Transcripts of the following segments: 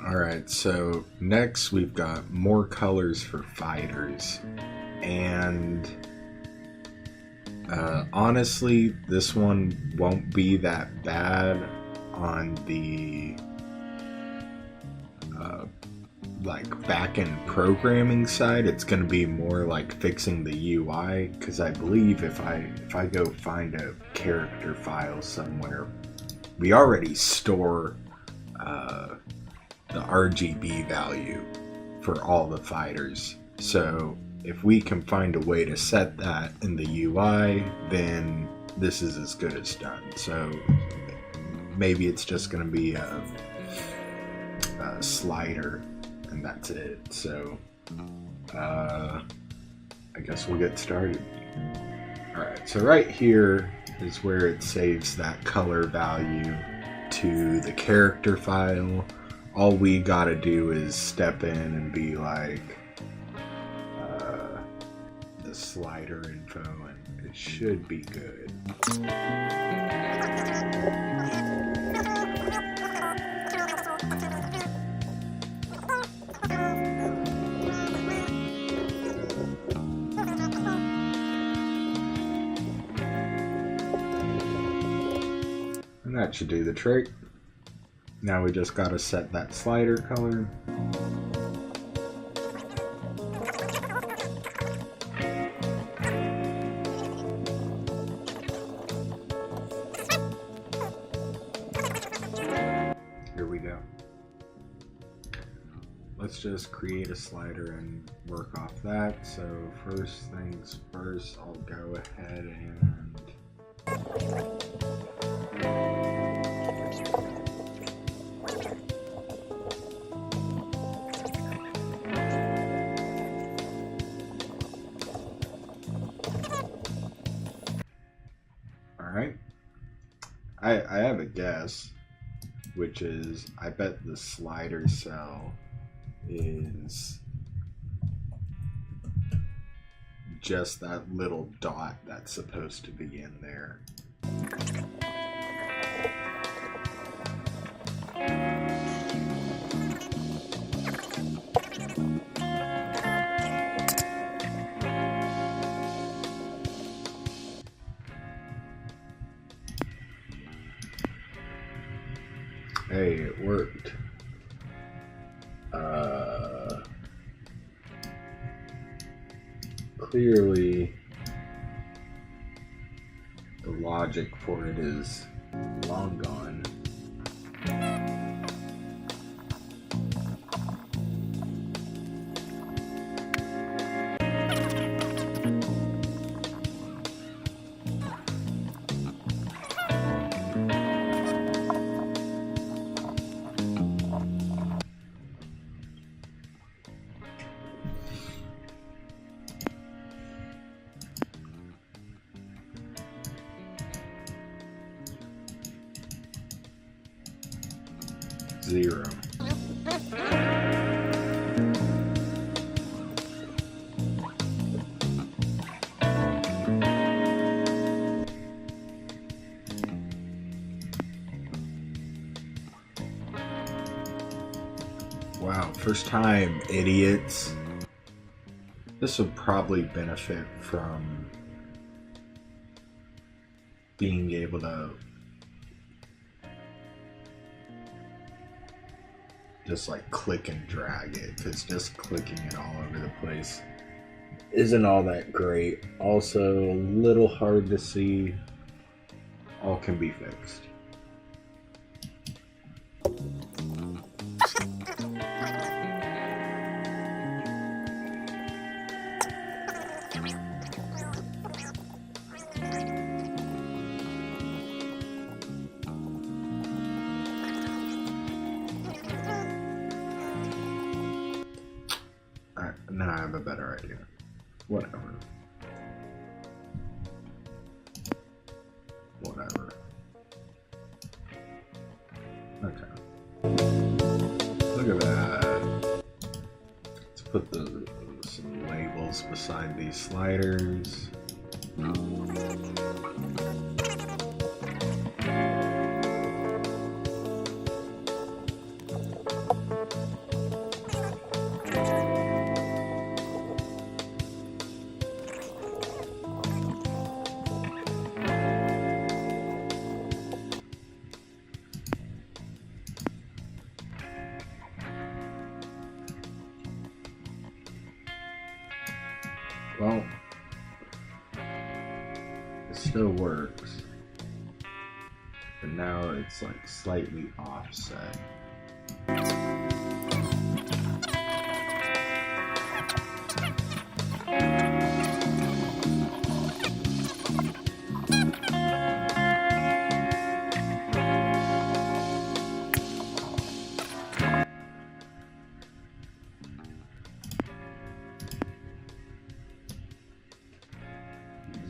Alright, so next we've got more colors for fighters, and honestly this one won't be that bad on the like back-end programming side. It's going to be more like fixing the UI, because I believe if I go find a character file somewhere, we already store the RGB value for all the fighters. So if we can find a way to set that in the UI, then this is as good as done. So maybe it's just going to be a slider and that's it. So I guess we'll get started. Alright, so right here is where it saves that color value to the character file. All we gotta do is step in and be like the slider info, and it should be good. And that should do the trick. Now we just gotta set that slider color. Here we go. Let's just create a slider and work off that. So first things first, I'll go ahead and Alright, I have a guess, which is I bet the slider cell is just that little dot that's supposed to be in there. Hey, it worked. Clearly, the logic for it is long gone. Zero. Wow, first time, idiots. This would probably benefit from being able to just like click and drag it, because just clicking it all over the place isn't all that great. Also a little hard to see. All can be fixed. Now I have a better idea. Whatever. Okay. Look at that. Let's put some labels beside these sliders. Well, it still works, but now it's like slightly offset.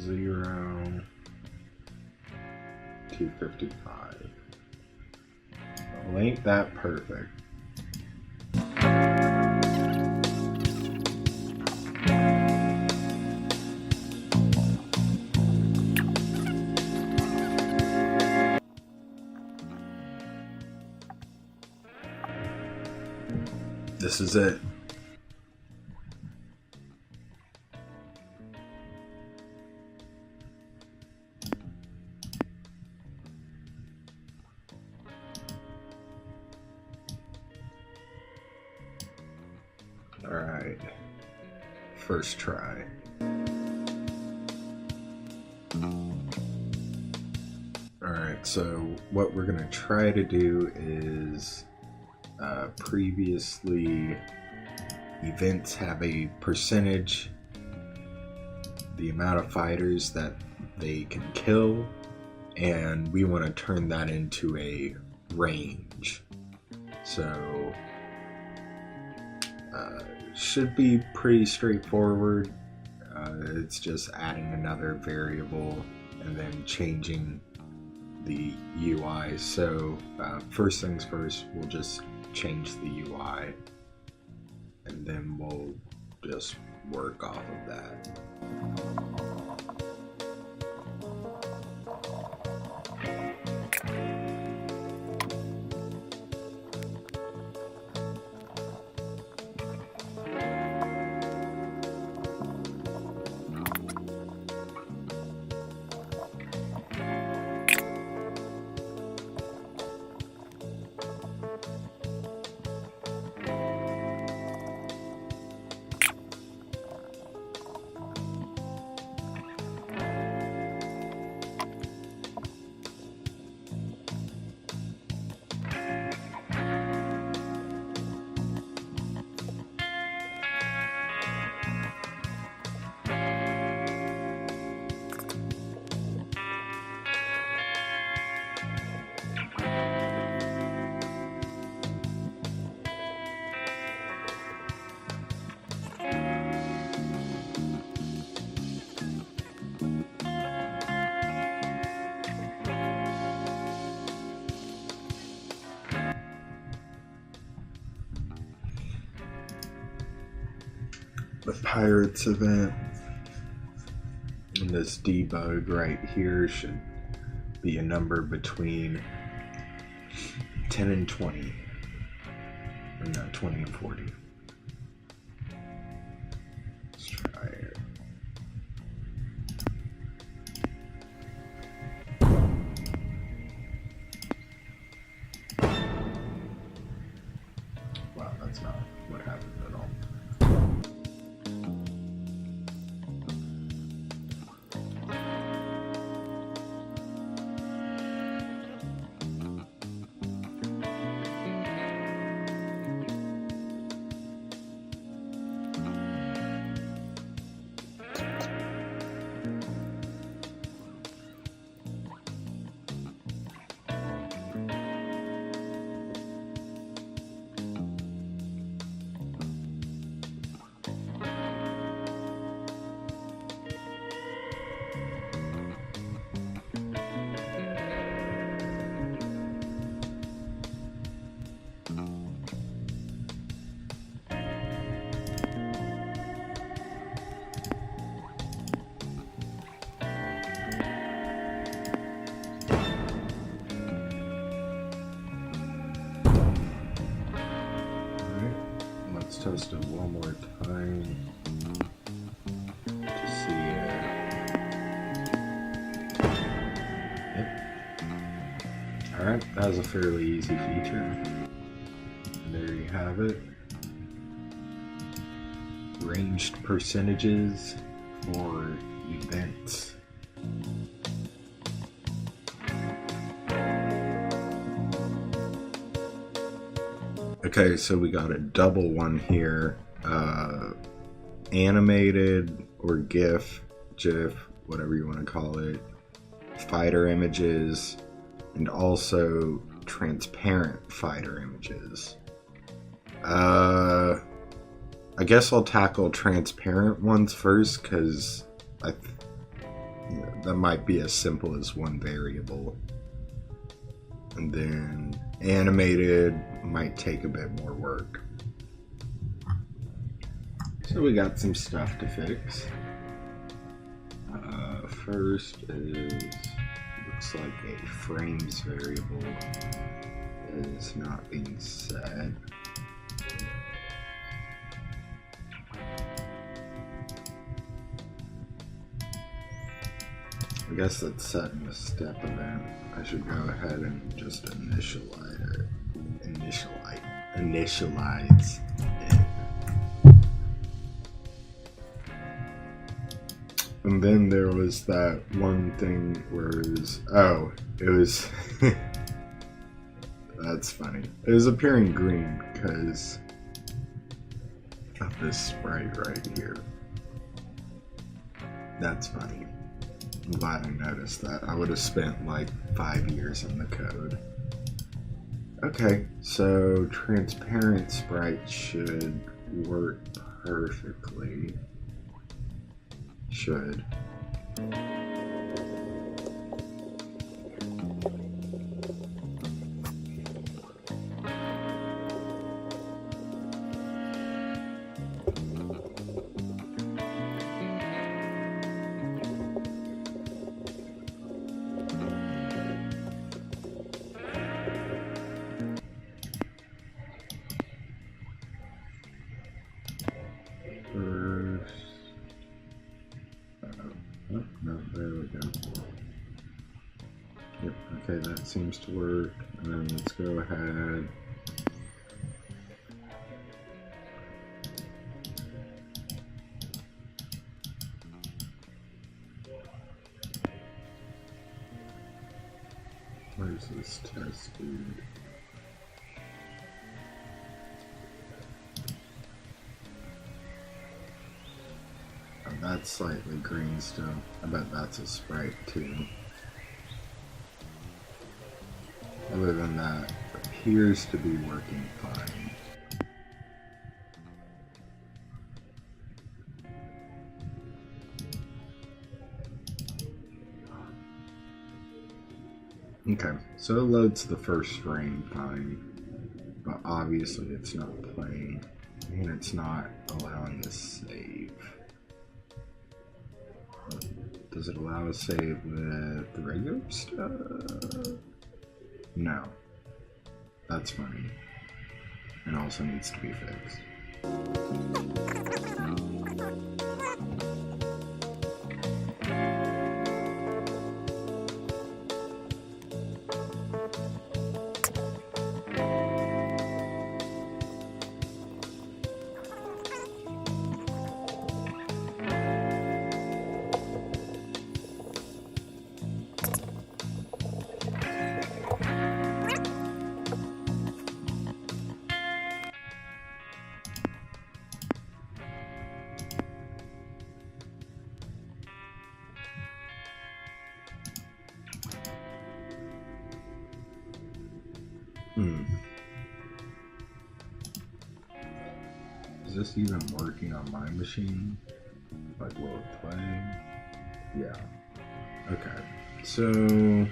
Zero, 255. Well, ain't that perfect? This is it. Alright, first try. Alright, so what we're going to try to do is previously events have a percentage, the amount of fighters that they can kill, and we want to turn that into a range. So should be pretty straightforward. It's just adding another variable and then changing the UI. So first things first, we'll just change the UI and then we'll just work off of that. The Pirates event and this debug right here should be a number between 10 and 20, or no, 20 and 40. Let's try it. Wow, that's not what happened at all. Test it one more time to see Yep. Alright, that was a fairly easy feature. And there you have it. Ranged percentages or events. Okay, so we got a double one here. Animated or GIF, whatever you want to call it, fighter images, and also transparent fighter images. I guess I'll tackle transparent ones first, because that might be as simple as one variable. And then animated might take a bit more work. So we got some stuff to fix. First looks like a frames variable is not being set. I guess that's set in a step event. I should go ahead and just initialize it. And then there was that one thing where it was that's funny. It was appearing green because of this sprite right here. That's funny. I'm glad I noticed that. I would have spent like 5 years in the code. Okay, so transparent sprite should work perfectly. Should. No, there we go. Yep, okay, that seems to work. And then let's go ahead. Where's this test dude? That's slightly green still. I bet that's a sprite too. Other than that, it appears to be working fine. Okay, so it loads the first frame fine, but obviously it's not playing, and it's not allowing to save. Does it allow a save with the regular stuff? No. That's funny. And also needs to be fixed. Is this even working on my machine? Like, will it play? Yeah. Okay. So...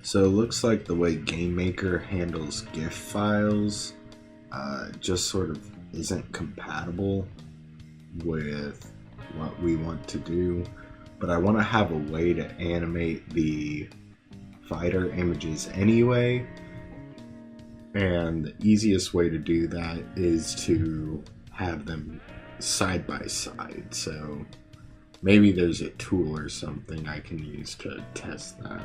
So it looks like the way GameMaker handles GIF files just sort of isn't compatible with what we want to do, but I want to have a way to animate the fighter images anyway. And the easiest way to do that is to have them side by side. So maybe there's a tool or something I can use to test that.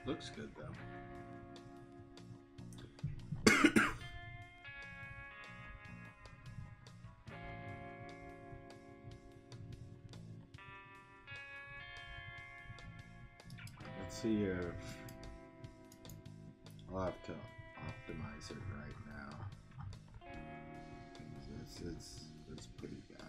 Looks good though. Let's see if I'll have to optimize it right now. This is pretty bad.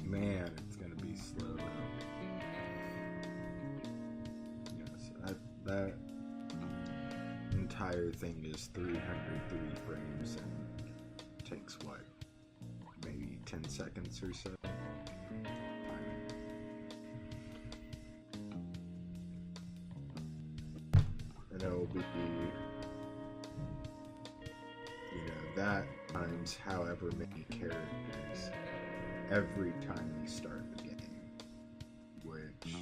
Man, it's gonna be slow though. Yes, that entire thing is 303 frames and takes what? Maybe 10 seconds or so? And it'll be, that times however many characters every time you start the game, which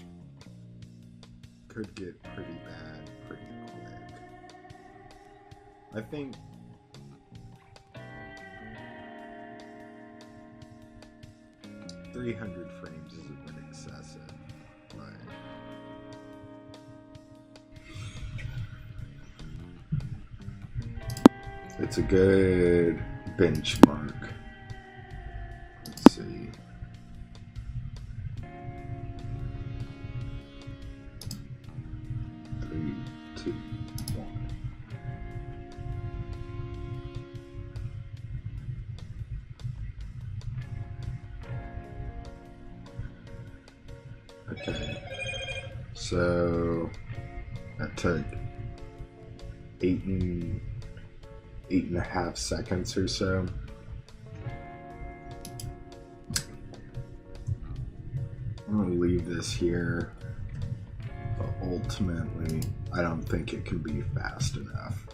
could get pretty bad pretty quick. I think .300 frames is a bit excessive, but it's a good benchmark. Let's see. Three, two, one. Okay. So that took 8.5 seconds or so. I'm gonna leave this here, but ultimately I don't think it can be fast enough.